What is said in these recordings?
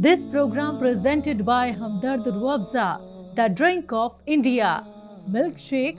This program presented by Hamdard Ruabza, the drink of India, milkshake,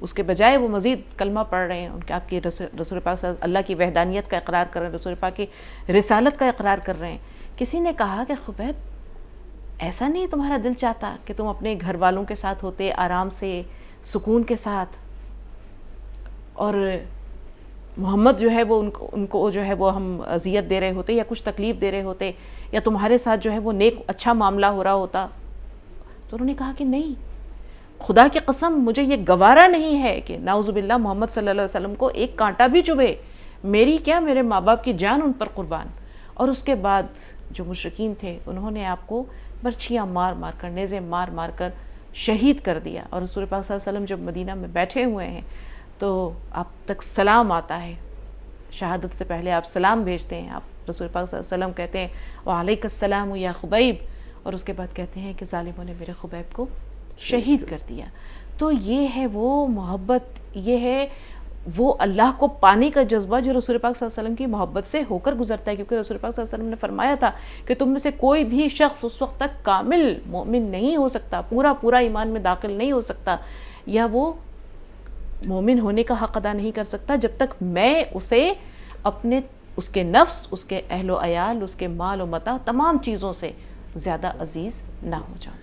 اس کے بجائے وہ مزید کلمہ پڑھ رہے ہیں، ان کے آپ کی رسول پاک صلی اللہ کی وحدانیت کا اقرار کر رہے ہیں، رسول پاک کی رسالت کا اقرار کر رہے ہیں. کسی نے کہا کہ خبیب ایسا نہیں تمہارا دل چاہتا کہ تم اپنے گھر والوں کے ساتھ ہوتے آرام سے سکون کے ساتھ، اور محمد جو ہے وہ ان کو جو ہے وہ ہم اذیت دے رہے ہوتے یا کچھ تکلیف دے رہے ہوتے یا تمہارے ساتھ جو ہے وہ نیک اچھا معاملہ ہو رہا ہوتا. تو انہوں نے کہا کہ نہیں، خدا کی قسم مجھے یہ گوارا نہیں ہے کہ نعوذ باللہ محمد صلی اللہ علیہ وسلم کو ایک کانٹا بھی چبھے، میری کیا میرے ماں باپ کی جان ان پر قربان. اور اس کے بعد جو مشرکین تھے انہوں نے آپ کو برچھیاں مار مار کر، نیزے مار مار کر شہید کر دیا. اور رسول پاک صلی اللہ علیہ وسلم جب مدینہ میں بیٹھے ہوئے ہیں تو آپ تک سلام آتا ہے، شہادت سے پہلے آپ سلام بھیجتے ہیں، آپ رسول پاک صلی اللہ علیہ وسلم کہتے ہیں وعلیک السلام یا خبیب، اور اس کے بعد کہتے ہیں کہ ظالموں نے میرے خبیب کو شہید کر دیا. تو یہ ہے وہ محبت، یہ ہے وہ اللہ کو پانے کا جذبہ جو رسول پاک صلی اللہ علیہ وسلم کی محبت سے ہو کر گزرتا ہے. کیونکہ رسول پاک صلی اللہ علیہ وسلم نے فرمایا تھا کہ تم میں سے کوئی بھی شخص اس وقت تک کامل مومن نہیں ہو سکتا، پورا ایمان میں داخل نہیں ہو سکتا، یا وہ مومن ہونے کا حق ادا نہیں کر سکتا جب تک میں اسے اپنے اس کے نفس، اس کے اہل و عیال، اس کے مال و متاع، تمام چیزوں سے زیادہ عزیز نہ ہو جاؤں.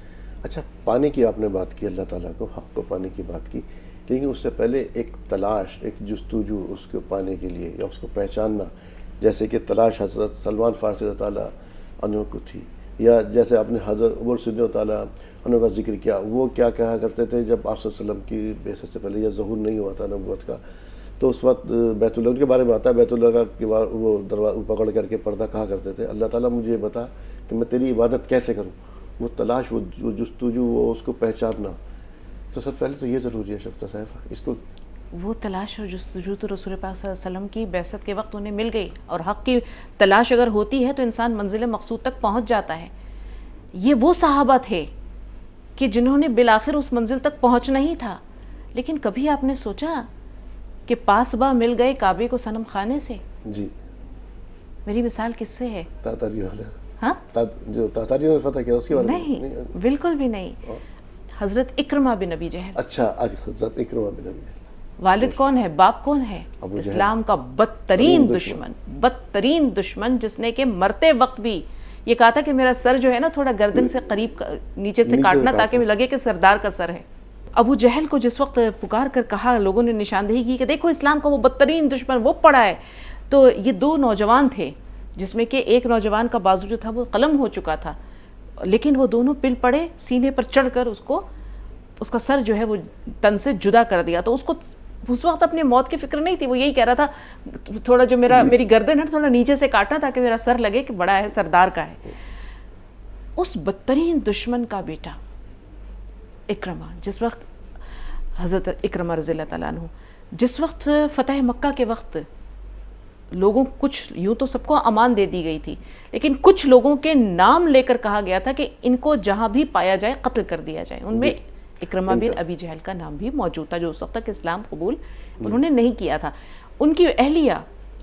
اچھا، پانے کی آپ نے بات کی، اللہ تعالیٰ کو حق کو پانے کی بات کی، لیکن اس سے پہلے ایک تلاش، ایک جستجو اس کو پانے کے لیے یا اس کو پہچاننا، جیسے کہ تلاش حضرت سلمان فارسی رضی اللہ عنہ کو تھی، یا جیسے آپ نے حضرت عمر صدیق رضی اللہ عنہ کا ذکر کیا، وہ کیا کہا کرتے تھے جب آپ صلی اللہ علیہ وسلم کی بعثت سے پہلے یا ظہور نہیں ہوا تھا نبوت کا، تو اس وقت بیت اللہ کے بارے میں آتا ہے، بیت اللہ کا وہ دروازہ پکڑ کر کے پردہ کہا کرتے تھے اللہ تعالیٰ مجھے یہ بتا کہ میں تیری عبادت کیسے کروں. وہ تلاش، وہ جستجو، وہ اس کو پہچاننا، تو سب پہلے تو یہ ضروری ہے شفتا صاحب. اس کو وہ تلاش اور جستجو تو رسول پاک صلی اللہ علیہ وسلم کی بعثت کے وقت انہیں مل گئی، اور حق کی تلاش اگر ہوتی ہے تو انسان منزل مقصود تک پہنچ جاتا ہے. یہ وہ صحابہ تھے کہ جنہوں نے بالآخر اس منزل تک پہنچنا ہی تھا. لیکن کبھی آپ نے سوچا کہ پاسباں مل گئے کعبے کو صنم خانے سے؟ جی، میری مثال کس سے ہے؟ تاتاری والا، ہاں، جو تاتاریوں نے فتح کیا اس کے بارے میں نہیں، بالکل بھی نہیں. حضرت اکرمہ بن ابی جہل. اچھا، حضرت اکرمہ بن ابی جہل. والد کون ہے، باپ کون ہے؟ ابو جہل. اسلام کا بدترین دشمن، جس نے کہ مرتے وقت بھی یہ کہا تھا کہ میرا سر جو ہے نا تھوڑا گردن سے قریب نیچے سے کاٹنا تاکہ لگے کہ سردار کا سر ہے. ابو جہل کو جس وقت پکار کر کہا، لوگوں نے نشاندہی کی کہ دیکھو اسلام کا وہ بدترین دشمن وہ پڑا ہے، تو یہ دو نوجوان تھے جس میں کہ ایک نوجوان کا بازو جو تھا وہ قلم ہو چکا تھا، لیکن وہ دونوں پل پڑے، سینے پر چڑھ کر اس کا سر جو ہے وہ تن سے جدا کر دیا. تو اس کو اس وقت اپنی موت کی فکر نہیں تھی، وہ یہی کہہ رہا تھا تھوڑا جو میری گردن ہے تھوڑا نیچے سے کاٹنا تاکہ میرا سر لگے کہ بڑا ہے، سردار کا ہے. اس بدترین دشمن کا بیٹا اکرمہ، جس وقت حضرت اکرمہ رضی اللہ تعالیٰ عنہ، جس وقت فتح مکہ کے وقت لوگوں کچھ یوں تو سب کو امان دے دی گئی تھی، لیکن کچھ لوگوں کے نام لے کر کہا گیا تھا کہ ان کو جہاں بھی پایا جائے قتل کر دیا جائے. ان میں اکرمہ بن ابی جہل کا نام بھی موجود تھا، جو اس وقت تک اسلام قبول انہوں نے نہیں کیا تھا. ان کی اہلیہ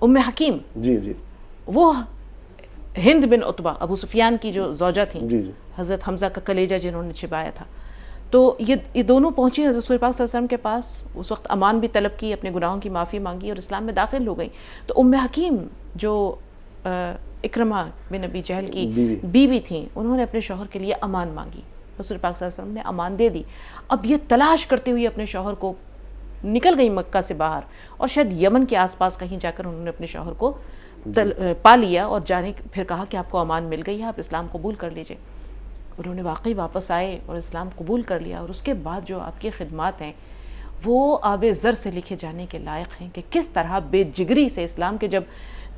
ام حکیم، جی، وہ ہند بن عتبہ ابو سفیان کی جو زوجہ تھیں، جی، حضرت حمزہ کا کلیجہ جنہوں نے چھپایا تھا. تو یہ دونوں پہنچی حضرت رسول پاک صلی اللہ علیہ وسلم کے پاس، اس وقت امان بھی طلب کی، اپنے گناہوں کی معافی مانگی اور اسلام میں داخل ہو گئی. تو ام حکیم جو اکرمہ بن ابی جہل کی بیوی تھیں، انہوں نے اپنے شوہر کے لیے امان مانگی، رسول پاک صلی اللہ علیہ وسلم نے امان دے دی. اب یہ تلاش کرتے ہوئے اپنے شوہر کو نکل گئی مکہ سے باہر، اور شاید یمن کے آس پاس کہیں جا کر انہوں نے اپنے شوہر کو پا لیا اور پھر کہا کہ آپ کو امان مل گئی ہے، آپ اسلام قبول کر لیجئے. انہوں نے واقعی واپس آئے اور اسلام قبول کر لیا. اور اس کے بعد جو آپ کی خدمات ہیں وہ آب زر سے لکھے جانے کے لائق ہیں کہ کس طرح بے جگری سے اسلام کے جب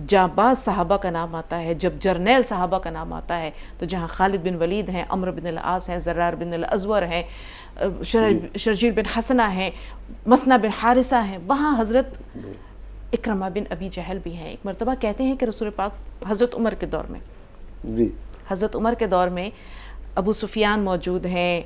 جانباز صحابہ کا نام آتا ہے، جب جرنیل صحابہ کا نام آتا ہے، تو جہاں خالد بن ولید ہیں، عمرو بن العاص ہیں، زرار بن الازور ہیں، شرجیل بن حسنہ ہیں، مسنہ بن حارثہ ہیں، وہاں حضرت اکرمہ بن ابی جہل بھی ہیں. ایک مرتبہ کہتے ہیں کہ رسول پاک حضرت عمر کے دور میں، جی، حضرت عمر کے دور میں ابو سفیان موجود ہیں،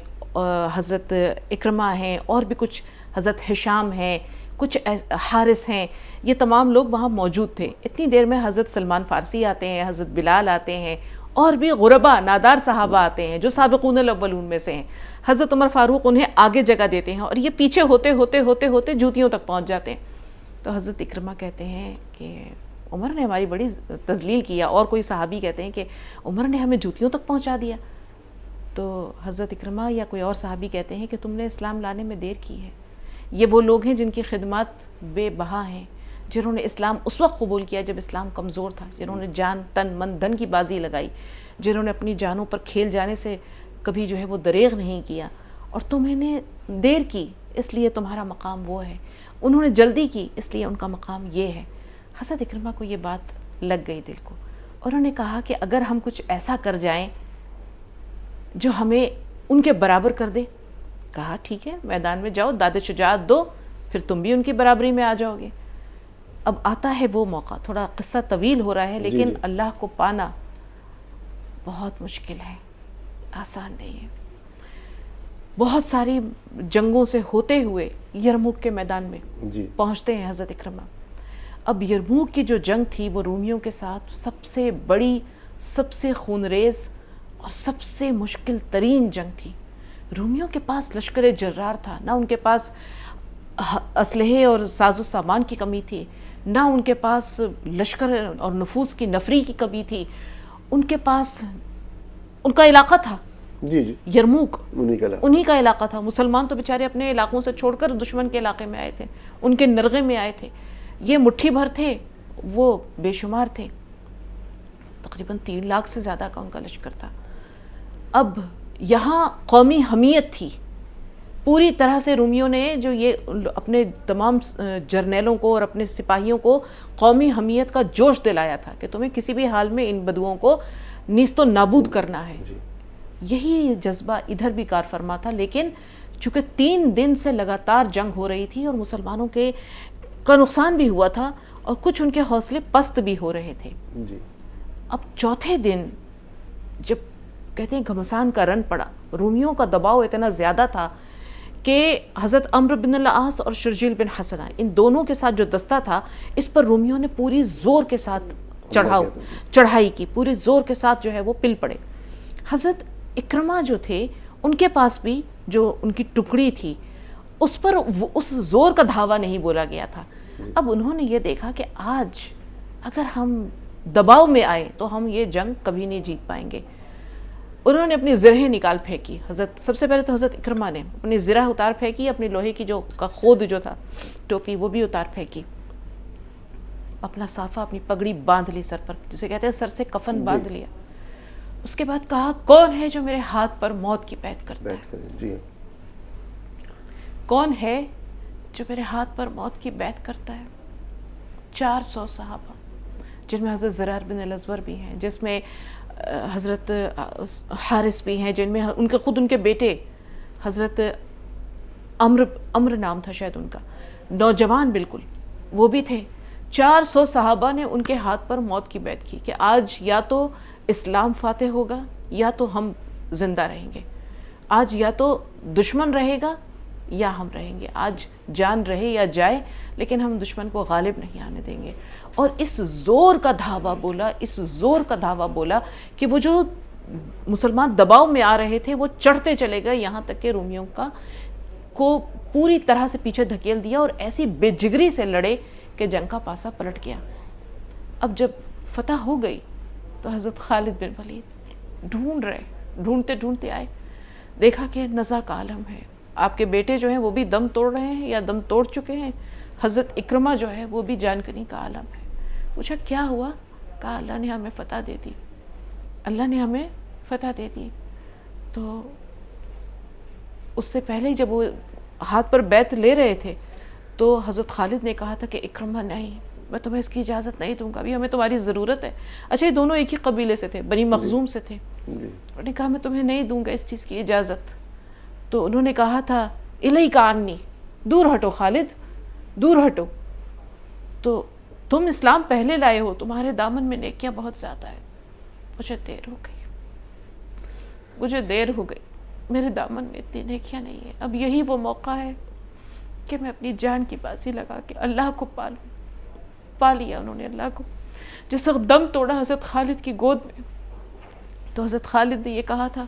حضرت اکرمہ ہیں، اور بھی کچھ حضرت ہشام ہیں، کچھ حارث ہیں، یہ تمام لوگ وہاں موجود تھے. اتنی دیر میں حضرت سلمان فارسی آتے ہیں، حضرت بلال آتے ہیں، اور بھی غربا نادار صحابہ آتے ہیں جو سابقون الاولون میں سے ہیں. حضرت عمر فاروق انہیں آگے جگہ دیتے ہیں اور یہ پیچھے ہوتے ہوتے ہوتے ہوتے جوتیوں تک پہنچ جاتے ہیں. تو حضرت اکرمہ کہتے ہیں کہ عمر نے ہماری بڑی تذلیل کیا. اور کوئی صحابی کہتے ہیں کہ عمر نے ہمیں جوتیوں تک پہنچا دیا. تو حضرت اکرمہ یا کوئی اور صحابی کہتے ہیں کہ تم نے اسلام لانے میں دیر کی ہے. یہ وہ لوگ ہیں جن کی خدمات بے بہا ہیں, جنہوں نے اسلام اس وقت قبول کیا جب اسلام کمزور تھا, جنہوں نے جان تن من دھن کی بازی لگائی, جنہوں نے اپنی جانوں پر کھیل جانے سے کبھی جو ہے وہ دریغ نہیں کیا. اور تمہیں نے دیر کی اس لیے تمہارا مقام وہ ہے, انہوں نے جلدی کی اس لیے ان کا مقام یہ ہے. حضرت اکرمہ کو یہ بات لگ گئی دل کو, اور انہوں نے کہا کہ اگر ہم کچھ ایسا کر جائیں جو ہمیں ان کے برابر کر دے. کہا ٹھیک ہے, میدان میں جاؤ, داد شجاعت دو, پھر تم بھی ان کی برابری میں آ جاؤ گے. اب آتا ہے وہ موقع, تھوڑا قصہ طویل ہو رہا ہے لیکن اللہ کو پانا بہت مشکل ہے, آسان نہیں ہے. بہت ساری جنگوں سے ہوتے ہوئے یرموک کے میدان میں پہنچتے ہیں حضرت اکرمہ. اب یرموک کی جو جنگ تھی وہ رومیوں کے ساتھ سب سے بڑی, سب سے خونریز اور سب سے مشکل ترین جنگ تھی. رومیوں کے پاس لشکر جرار تھا, نہ ان کے پاس اسلحے اور ساز و سامان کی کمی تھی, نہ ان کے پاس لشکر اور نفوس کی نفری کی کمی تھی. ان کے پاس ان کا علاقہ تھا یرموک, انہی کا علاقہ تھا. مسلمان تو بیچارے اپنے علاقوں سے چھوڑ کر دشمن کے علاقے میں آئے تھے, ان کے نرغے میں آئے تھے. یہ مٹھی بھر تھے, وہ بے شمار تھے, تقریباً 3 لاکھ سے زیادہ کا ان کا لشکر تھا. اب یہاں قومی حمیت تھی پوری طرح سے. رومیوں نے جو یہ اپنے تمام جرنیلوں کو اور اپنے سپاہیوں کو قومی حمیت کا جوش دلایا تھا کہ تمہیں کسی بھی حال میں ان بدوؤں کو نیست و نابود کرنا ہے. یہی جذبہ ادھر بھی کار فرما تھا. لیکن چونکہ 3 دن سے لگاتار جنگ ہو رہی تھی اور مسلمانوں کا نقصان بھی ہوا تھا اور کچھ ان کے حوصلے پست بھی ہو رہے تھے. اب چوتھے دن جب کہتے ہیں گھمسان کا رن پڑا, رومیوں کا دباؤ اتنا زیادہ تھا کہ حضرت عمرو بن العاص اور شرجیل بن حسنہ ان دونوں کے ساتھ جو دستہ تھا اس پر رومیوں نے پوری زور کے ساتھ چڑھائی کی, پوری زور کے ساتھ جو ہے وہ پل پڑے. حضرت اکرمہ جو تھے ان کے پاس بھی جو ان کی ٹکڑی تھی اس پر اس زور کا دھاوا نہیں بولا گیا تھا. اب انہوں نے یہ دیکھا کہ آج اگر ہم دباؤ میں آئے تو ہم یہ جنگ کبھی نہیں جیت پائیں گے. انہوں نے اپنی زرہیں نکال پھینکی. سب سے پہلے تو حضرت اکرمہ نے اپنی زرہ اتار پھینکی, اپنی لوہے کی جو خود جو تھا ٹوپی وہ بھی اتار پھینکی, اپنا صافہ اپنی پگڑی باندھ لی سر پر, جسے کہتے ہیں سر سے کفن باندھ لیا. اس کے بعد کہا کون ہے جو میرے ہاتھ پر موت کی بیعت کرتا ہے؟ کون ہے جو میرے ہاتھ پر موت کی بیعت کرتا ہے؟ 400 صحابہ جن میں حضرت زرار بن الازور بھی ہیں, جس میں حضرت حارث بھی ہیں, جن میں ان کے بیٹے حضرت عمر نام تھا شاید ان کا, نوجوان بالکل وہ بھی تھے. 400 صحابہ نے ان کے ہاتھ پر موت کی بیعت کی کہ آج یا تو اسلام فاتح ہوگا یا تو ہم زندہ رہیں گے, آج یا تو دشمن رہے گا یا ہم رہیں گے, آج جان رہے یا جائے لیکن ہم دشمن کو غالب نہیں آنے دیں گے. اور اس زور کا دھاوا بولا کہ وہ جو مسلمان دباؤ میں آ رہے تھے وہ چڑھتے چلے گئے, یہاں تک کہ رومیوں کو پوری طرح سے پیچھے دھکیل دیا اور ایسی بے جگری سے لڑے کہ جنگ کا پاسا پلٹ گیا. اب جب فتح ہو گئی تو حضرت خالد بن ولید ڈھونڈتے آئے, دیکھا کہ نزع کا عالم ہے, آپ کے بیٹے جو ہیں وہ بھی دم توڑ رہے ہیں یا دم توڑ چکے ہیں, حضرت اکرمہ جو ہے وہ بھی جان کنی کا عالم ہے. پوچھا کیا ہوا؟ کہا اللہ نے ہمیں فتح دے دی. تو اس سے پہلے جب وہ ہاتھ پر بیعت لے رہے تھے تو حضرت خالد نے کہا تھا کہ اکرمہ نہیں, میں تمہیں اس کی اجازت نہیں دوں گا, ابھی ہمیں تمہاری ضرورت ہے. اچھا یہ دونوں ایک ہی قبیلے سے تھے, بنی مخزوم سے تھے. انہوں نے کہا میں تمہیں نہیں دوں گا اس چیز کی اجازت. تو انہوں نے کہا تھا الیک عنی, دور ہٹو خالد, دور ہٹو. تو تم اسلام پہلے لائے ہو, تمہارے دامن میں نیکیاں بہت زیادہ ہیں, مجھے دیر ہو گئی, میرے دامن میں اتنی نیکیاں نہیں ہیں. اب یہی وہ موقع ہے کہ میں اپنی جان کی بازی لگا کے اللہ کو پا لیا. انہوں نے اللہ کو جس وقت دم توڑا حضرت خالد کی گود میں تو حضرت خالد نے یہ کہا تھا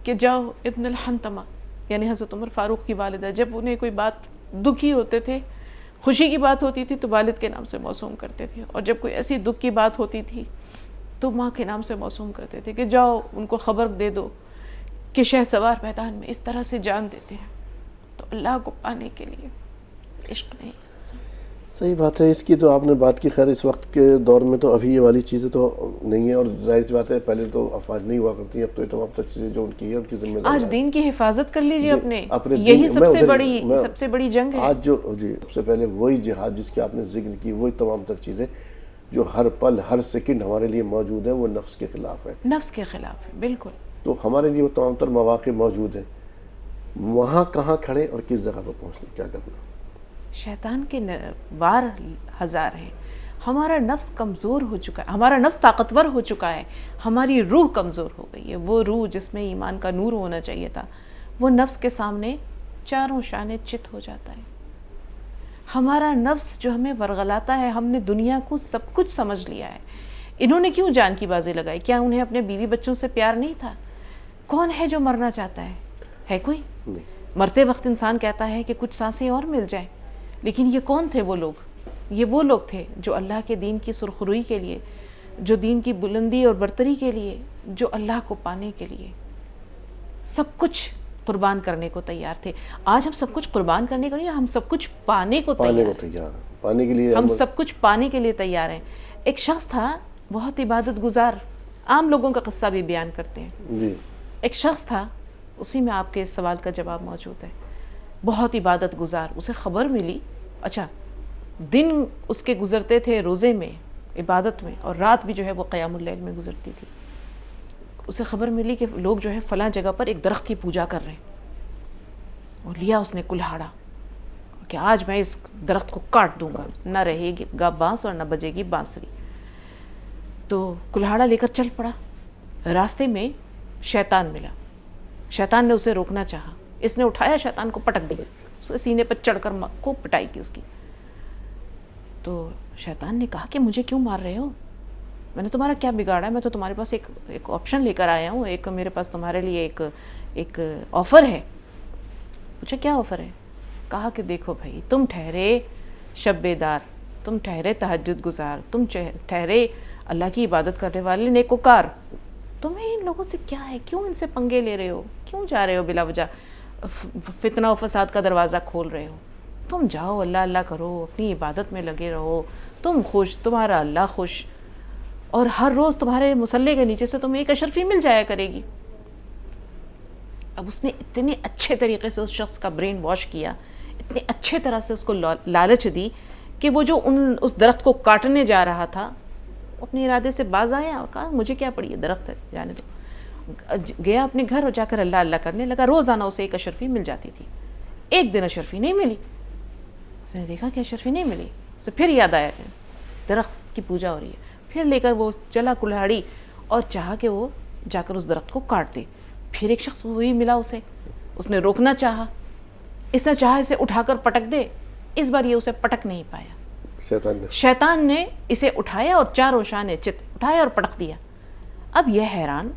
کہ جاؤ ابن الحنتمہ، یعنی حضرت عمر فاروق کی والدہ، جب انہیں کوئی بات دکھی ہوتے تھے، خوشی کی بات ہوتی تھی تو والد کے نام سے موسوم کرتے تھے، اور جب کوئی ایسی دکھ کی بات ہوتی تھی تو ماں کے نام سے موسوم کرتے تھے کہ جاؤ ان کو خبر دے دو کہ شہسوار میدان میں اس طرح سے جان دیتے ہیں، تو اللہ کو پانے کے لیے عشق نہیں۔ صحیح بات ہے، اس کی تو آپ نے بات کی، خیر اس وقت کے دور میں تو ابھی یہ والی چیزیں تو نہیں ہیں، اور ظاہر سی بات ہے پہلے تو افواج نہیں ہوا کرتی، اب تو یہ تمام تر چیزیں جو ان کی ہے ان کی ذمہ داری آج دین کی حفاظت کر لیجیے اپنے، دین- یہی میں سب سے بڑی جنگ ہے آج جو سب سے پہلے وہی جہاد جس کی آپ نے ذکر کی، وہی تمام تر چیزیں جو ہر پل ہر سیکنڈ ہمارے لیے موجود ہیں، وہ نفس کے خلاف ہے، نفس کے خلاف ہے، بالکل۔ تو ہمارے لیے وہ تمام تر مواقع موجود ہیں، وہاں کہاں کھڑے اور کس جگہ پر پہنچنے کیا کرنا۔ شیطان کے وار ہزار ہیں، ہمارا نفس کمزور ہو چکا ہے، ہمارا نفس طاقتور ہو چکا ہے، ہماری روح کمزور ہو گئی ہے، وہ روح جس میں ایمان کا نور ہونا چاہیے تھا وہ نفس کے سامنے چاروں شانے چت ہو جاتا ہے۔ ہمارا نفس جو ہمیں ورغلاتا ہے، ہم نے دنیا کو سب کچھ سمجھ لیا ہے۔ انہوں نے کیوں جان کی بازی لگائی؟ کیا انہیں اپنے بیوی بچوں سے پیار نہیں تھا؟ کون ہے جو مرنا چاہتا ہے کوئی؟ مرتے وقت انسان کہتا ہے کہ کچھ سانسیں اور مل جائیں، لیکن یہ کون تھے وہ لوگ؟ یہ وہ لوگ تھے جو اللہ کے دین کی سرخروئی کے لیے، جو دین کی بلندی اور برتری کے لیے، جو اللہ کو پانے کے لیے سب کچھ قربان کرنے کو تیار تھے۔ آج ہم سب کچھ قربان کرنے کو نہیں، ہم سب کچھ پانے کو تیار ہیں، پانے کے لیے ہم سب کچھ پانے کے لیے تیار ہیں۔ ایک شخص تھا بہت عبادت گزار، عام لوگوں کا قصہ بھی بیان کرتے ہیں۔ جی، ایک شخص تھا، اسی میں آپ کے اس سوال کا جواب موجود ہے، بہت عبادت گزار۔ اسے خبر ملی، اچھا دن اس کے گزرتے تھے روزے میں، عبادت میں، اور رات بھی جو ہے وہ قیام اللیل میں گزرتی تھی۔ اسے خبر ملی کہ لوگ جو ہے فلاں جگہ پر ایک درخت کی پوجا کر رہے ہیں، اور لیا اس نے کلہاڑا کہ آج میں اس درخت کو کاٹ دوں گا، نہ رہے گا بانس اور نہ بجے گی بانسری۔ تو کلہاڑا لے کر چل پڑا، راستے میں شیطان ملا، شیطان نے اسے روکنا چاہا، اس نے اٹھایا شیطان کو پٹک دیا، اسے سینے پر چڑھ کر خوب پٹائی کی اس کی۔ تو شیطان نے کہا کہ مجھے کیوں مار رہے ہو؟ میں نے تمہارا کیا بگاڑا ہے؟ میں تو تمہارے پاس ایک آپشن لے کر آیا ہوں، ایک میرے پاس تمہارے لیے ایک آفر ہے۔ پوچھا کیا آفر ہے؟ کہا کہ دیکھو بھائی، تم ٹھہرے شب بیدار، تم ٹھہرے تہجد گزار، تم ٹھہرے اللہ کی عبادت کرنے والے نیکوکار، تمہیں ان لوگوں سے کیا ہے؟ کیوں ان سے پنگے لے رہے ہو؟ کیوں جا رہے ہو بلا وجہ فتنہ و فساد کا دروازہ کھول رہے ہو؟ تم جاؤ، اللہ اللہ کرو، اپنی عبادت میں لگے رہو، تم خوش، تمہارا اللہ خوش، اور ہر روز تمہارے مصلے کے نیچے سے تمہیں ایک اشرفی مل جایا کرے گی۔ اب اس نے اتنے اچھے طریقے سے اس شخص کا برین واش کیا، اتنے اچھے طرح سے اس کو لالچ دی کہ وہ جو اس درخت کو کاٹنے جا رہا تھا اپنے ارادے سے باز آیا اور کہا مجھے کیا پڑی ہے، درخت ہے جانے دو۔ گیا اپنے گھر اور جا کر اللہ اللہ کرنے لگا۔ روزانہ اسے ایک اشرفی مل جاتی تھی، ایک دن اشرفی نہیں ملی۔ اس نے دیکھا کہ اشرفی نہیں ملی، اسے پھر یاد آیا درخت کی پوجا ہو رہی ہے، پھر لے کر وہ چلا کلہاڑی اور چاہا کہ وہ جا کر اس درخت کو کاٹ دے۔ پھر ایک شخص وہی ملا اسے، اس نے روکنا چاہا، اس نے چاہا اسے اٹھا کر پٹک دے، اس بار یہ اسے پٹک نہیں پایا۔ شیطان نے اسے اٹھایا اور چاروں شانے چت اٹھایا اور پٹک دیا۔ اب یہ حیران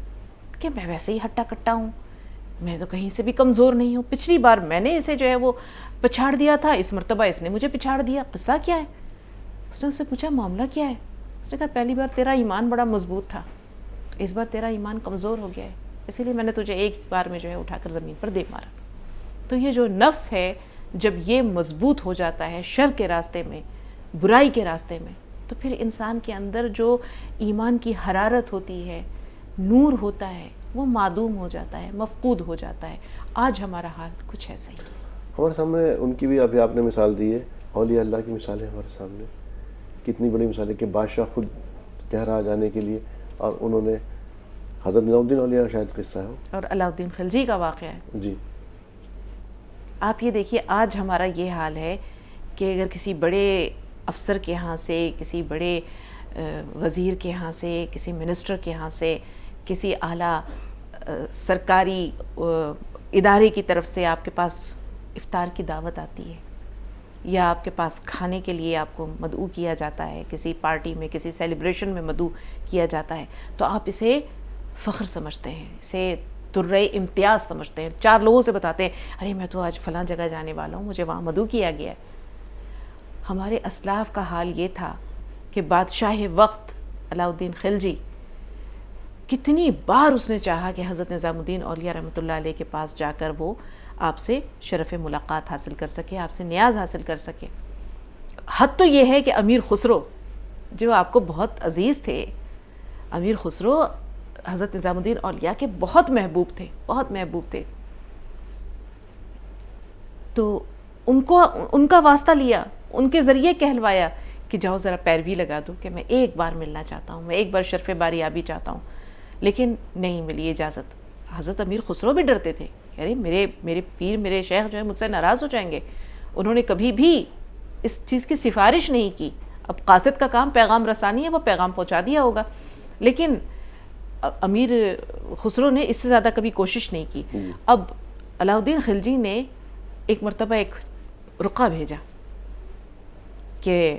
کہ میں ویسے ہی ہٹا کٹا ہوں، میں تو کہیں سے بھی کمزور نہیں ہوں، پچھلی بار میں نے اسے جو ہے وہ پچھاڑ دیا تھا، اس مرتبہ اس نے مجھے پچھاڑ دیا، قصہ کیا ہے؟ اس نے اس سے پوچھا معاملہ کیا ہے؟ اس نے کہا پہلی بار تیرا ایمان بڑا مضبوط تھا، اس بار تیرا ایمان کمزور ہو گیا ہے، اسی لیے میں نے تجھے ایک بار میں جو ہے اٹھا کر زمین پر دے مارا۔ تو یہ جو نفس ہے جب یہ مضبوط ہو جاتا ہے شر کے راستے میں، برائی کے راستے میں، تو پھر انسان کے اندر جو ایمان کی حرارت ہوتی ہے، نور ہوتا ہے، وہ معدوم ہو جاتا ہے، مفقود ہو جاتا ہے۔ آج ہمارا حال کچھ ایسا ہی ہے۔ ہمارے سامنے ان کی بھی ابھی آپ نے مثال دی ہے، اولیاء اللہ کی مثال ہے ہمارے سامنے، کتنی بڑی مثال ہے کہ بادشاہ خود کہہ رہا جانے کے لیے، اور انہوں نے حضرت نظام الدین اولیاء شاید قصہ ہے اور علاؤالدین خلجی کا واقعہ ہے۔ جی، آپ یہ دیکھیے آج ہمارا یہ حال ہے کہ اگر کسی بڑے افسر کے ہاں سے، کسی بڑے وزیر کے ہاں سے، کسی منسٹر کے ہاں سے، کسی اعلیٰ سرکاری ادارے کی طرف سے آپ کے پاس افطار کی دعوت آتی ہے، یا آپ کے پاس کھانے کے لیے آپ کو مدعو کیا جاتا ہے، کسی پارٹی میں، کسی سیلیبریشن میں مدعو کیا جاتا ہے، تو آپ اسے فخر سمجھتے ہیں, اسے درہ امتیاز سمجھتے ہیں. 4 لوگوں سے بتاتے ہیں ارے میں تو آج فلاں جگہ جانے والا ہوں, مجھے وہاں مدعو کیا گیا ہے. ہمارے اسلاف کا حال یہ تھا کہ بادشاہ وقت علاء الدین خلجی کتنی بار اس نے چاہا کہ حضرت نظام الدین اولیاء رحمۃ اللہ علیہ کے پاس جا کر وہ آپ سے شرف ملاقات حاصل کر سکے, آپ سے نیاز حاصل کر سکے. حد تو یہ ہے کہ امیر خسرو جو آپ کو بہت عزیز تھے, امیر خسرو حضرت نظام الدین اولیاء کے بہت محبوب تھے, بہت محبوب تھے. تو ان کا واسطہ لیا, ان کے ذریعے کہلوایا کہ جاؤ ذرا پیروی لگا دو کہ میں ایک بار ملنا چاہتا ہوں, میں ایک بار شرف باریابی چاہتا ہوں. لیکن نہیں ملی اجازت. حضرت امیر خسرو بھی ڈرتے تھے, ارے میرے پیر میرے شیخ جو ہے مجھ سے ناراض ہو جائیں گے. انہوں نے کبھی بھی اس چیز کی سفارش نہیں کی. اب قاصد کا کام پیغام رسانی ہے, وہ پیغام پہنچا دیا ہوگا, لیکن امیر خسرو نے اس سے زیادہ کبھی کوشش نہیں کی. اب علاء الدین خلجی نے ایک مرتبہ ایک رقعہ بھیجا کہ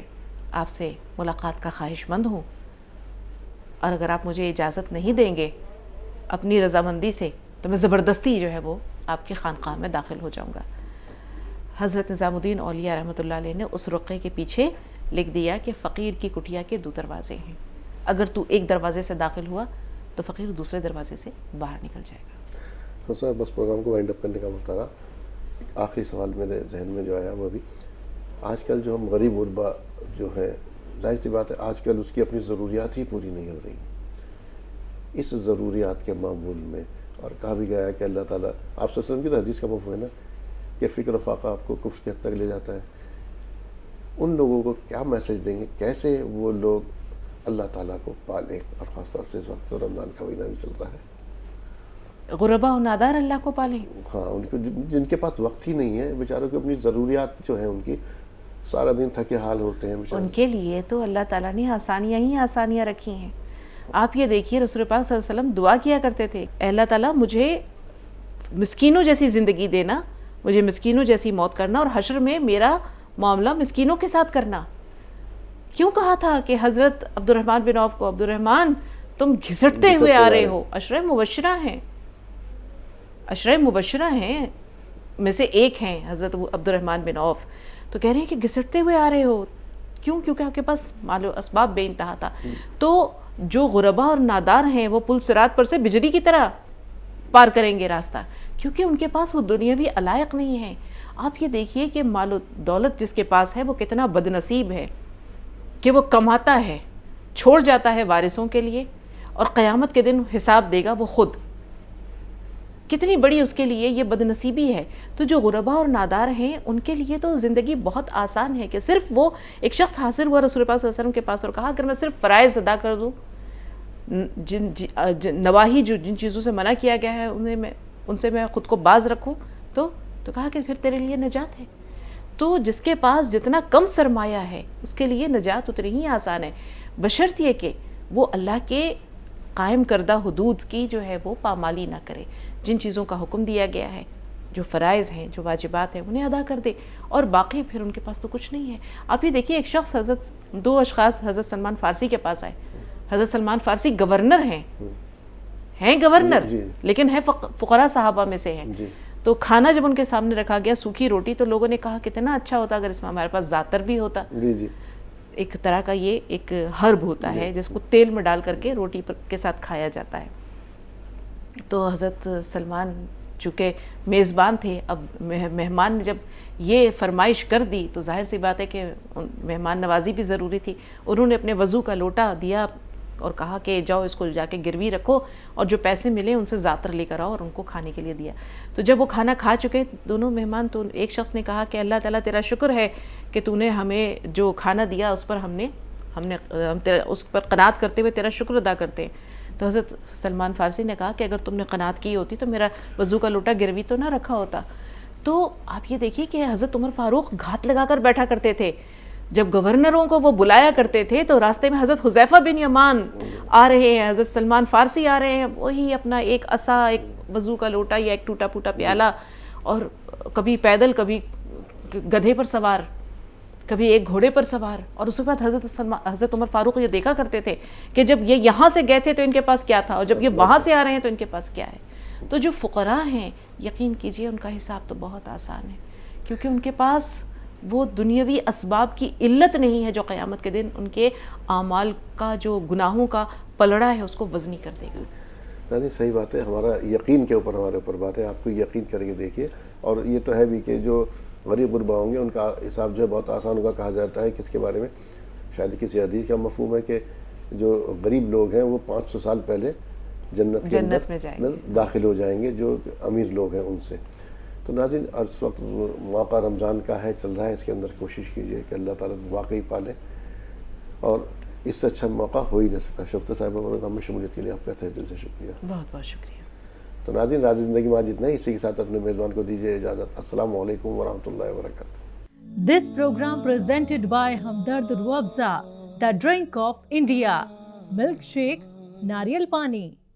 آپ سے ملاقات کا خواہش مند ہوں, اور اگر آپ مجھے اجازت نہیں دیں گے اپنی رضامندی سے تو میں زبردستی جو ہے وہ آپ کے خانقاہ میں داخل ہو جاؤں گا. حضرت نظام الدین اولیاء رحمۃ اللہ علیہ نے اس رقعے کے پیچھے لکھ دیا کہ فقیر کی کٹیا کے 2 دروازے ہیں, اگر تو ایک دروازے سے داخل ہوا تو فقیر دوسرے دروازے سے باہر نکل جائے گا. تو سر بس پروگرام کو وائنڈ اپ کرنے کا وقت آ رہا. آخری سوال میرے ذہن میں جو آیا وہ بھی, آج کل جو ہم غریب غربا جو ہے, ظاہر سی بات ہے آج کل اس کی اپنی ضروریات ہی پوری نہیں ہو رہی. اس ضروریات کے معمول میں, اور کہا بھی گیا ہے کہ اللہ تعالیٰ, آپ صلی اللہ علیہ وسلم کی تو حدیث کا مفہوم ہے نا کہ فکر و فاقہ آپ کو کفر کی حد تک لے جاتا ہے. ان لوگوں کو کیا میسج دیں گے, کیسے وہ لوگ اللہ تعالیٰ کو پالیں, اور خاص طور سے اس وقت تو رمضان کا مہینہ بھی چل رہا ہے. غربا و نادار اللہ کو پالیں. ہاں, ان کو جن کے پاس وقت ہی نہیں ہے بیچاروں کی اپنی ضروریات جو ہیں ان کی سارا دن تھکے حال ہوتے ہیں بیچارے. ان کے لیے تو اللہ تعالیٰ نے آسانیاں ہی آسانیاں رکھی ہیں. آپ یہ دیکھیے رسول پاک صلی اللہ علیہ وسلم دعا کیا کرتے تھے, اے اللہ تعالیٰ مجھے مسکینوں جیسی زندگی دینا, مجھے مسکینوں جیسی موت کرنا, اور حشر میں میرا معاملہ مسکینوں کے ساتھ کرنا. کیوں کہا تھا کہ حضرت عبد الرحمن بن عوف کو, عبد الرحمن تم گھسٹتے ہوئے آ رہے ہو, عشرہ مبشرہ ہیں, عشرہ مبشرہ ہیں میں سے ایک ہیں حضرت عبد الرحمن بن عوف, تو کہہ رہے ہیں کہ گھسٹتے ہوئے آ رہے ہو. کیوں؟ کیونکہ آپ کے پاس مال و اسباب بے انتہا تھا. تو جو غربا اور نادار ہیں وہ پل صراط پر سے بجلی کی طرح پار کریں گے راستہ, کیونکہ ان کے پاس وہ دنیاوی علائق نہیں ہیں. آپ یہ دیکھیے کہ مال و دولت جس کے پاس ہے وہ کتنا بد نصیب ہے کہ وہ کماتا ہے, چھوڑ جاتا ہے وارثوں کے لیے, اور قیامت کے دن حساب دے گا وہ خود. کتنی بڑی اس کے لیے یہ بد نصیبی ہے. تو جو غربا اور نادار ہیں ان کے لیے تو زندگی بہت آسان ہے کہ صرف وہ ایک شخص حاصل ہوا رسول پاک صلی اللہ علیہ وسلم کے پاس اور کہا اگر میں صرف فرائض ادا کر دوں, نواہی جن چیزوں سے منع کیا گیا ہے ان سے میں خود کو باز رکھوں, تو کہا کہ پھر تیرے لیے نجات ہے. تو جس کے پاس جتنا کم سرمایہ ہے اس کے لیے نجات اتنی ہی آسان ہے, بشرط یہ کہ وہ اللہ کے قائم کردہ حدود کی جو ہے وہ پامالی نہ کرے, جن چیزوں کا حکم دیا گیا ہے, جو فرائض ہیں, جو واجبات ہیں, انہیں ادا کر دے, اور باقی پھر ان کے پاس تو کچھ نہیں ہے. آپ یہ دیکھیے ایک شخص دو اشخاص حضرت سلمان فارسی کے پاس آئے. حضرت سلمان فارسی گورنر ہیں گورنر, لیکن ہیں فقراء صحابہ میں سے ہیں. تو کھانا جب ان کے سامنے رکھا گیا, سوکھی روٹی, تو لوگوں نے کہا کتنا اچھا ہوتا اگر اس میں ہمارے پاس زعتر بھی ہوتا. ایک طرح کا یہ ایک ہرب ہوتا ہے جس کو تیل میں ڈال کر کے روٹی کے ساتھ کھایا جاتا ہے. تو حضرت سلمان چونکہ میزبان تھے, اب مہمان نے جب یہ فرمائش کر دی تو ظاہر سی بات ہے کہ مہمان نوازی بھی ضروری تھی. انہوں نے اپنے وضو کا لوٹا دیا اور کہا کہ جاؤ اس کو جا کے گروی رکھو, اور جو پیسے ملے ان سے زعتر لے کر آؤ, اور ان کو کھانے کے لیے دیا. تو جب وہ کھانا کھا چکے دونوں مہمان, تو ایک شخص نے کہا کہ اللہ تعالیٰ تیرا شکر ہے کہ تو نے ہمیں جو کھانا دیا اس پر ہم تیرا اس پر قناعت کرتے ہوئے تیرا شکر ادا کرتے ہیں. تو حضرت سلمان فارسی نے کہا کہ اگر تم نے قناعت کی ہوتی تو میرا وضو کا لوٹا گروی تو نہ رکھا ہوتا. تو آپ یہ دیکھیے کہ حضرت عمر فاروق گھات لگا کر بیٹھا کرتے تھے. جب گورنروں کو وہ بلایا کرتے تھے تو راستے میں حضرت حذیفہ بن یمان آ رہے ہیں, حضرت سلمان فارسی آ رہے ہیں, وہی اپنا ایک عصا, ایک وضو کا لوٹا یا ایک ٹوٹا پھوٹا پیالہ, اور کبھی پیدل کبھی گدھے پر سوار, کبھی ایک گھوڑے پر سوار. اور اس کے بعد حضرت عمر فاروق یہ دیکھا کرتے تھے کہ جب یہ یہاں سے گئے تھے تو ان کے پاس کیا تھا اور جب یہ وہاں سے آ رہے ہیں تو ان کے پاس کیا ہے. تو جو فقراء ہیں یقین کیجئے ان کا حساب تو بہت آسان ہے, کیونکہ ان کے پاس وہ دنیاوی اسباب کی علت نہیں ہے جو قیامت کے دن ان کے اعمال کا جو گناہوں کا پلڑا ہے اس کو وزنی کر دے گا. ناظرین صحیح بات ہے, ہمارا یقین کے اوپر ہمارے اوپر بات ہے, آپ کو یقین کر کے دیکھیے. اور یہ تو ہے بھی کہ جو غریب غربا ہوں گے ان کا حساب جو ہے بہت آسان ہوگا. کہا جاتا ہے کس کے بارے میں, شاید کسی حدیث کا مفہوم ہے کہ جو غریب لوگ ہیں وہ 500 سال پہلے جنت کے اندر داخل ہو جائیں گے جو امیر لوگ ہیں ان سے. تو ناظرین اس وقت موقع رمضان کا ہے, چل رہا ہے, اس کے اندر کوشش کیجیے کہ اللہ تعالیٰ واقعی پالے, اور اس سے اچھا موقع ہو ہی نہیں سکتا. شفتا صاحبہ ہم میں شمولیت کے لیے آپ کا تہہ دل سے شکریہ. بہت بہت شکریہ. تو ناظرین راز زندگی میں آج اتنا ہی, اسی کے ساتھ اپنے میزبان کو دیجیے اجازت. السلام علیکم ورحمۃ اللہ وبرکاتہ. This program presented by Hamdard Ruabza, the drink of India. Milkshake, Nariyal Pani.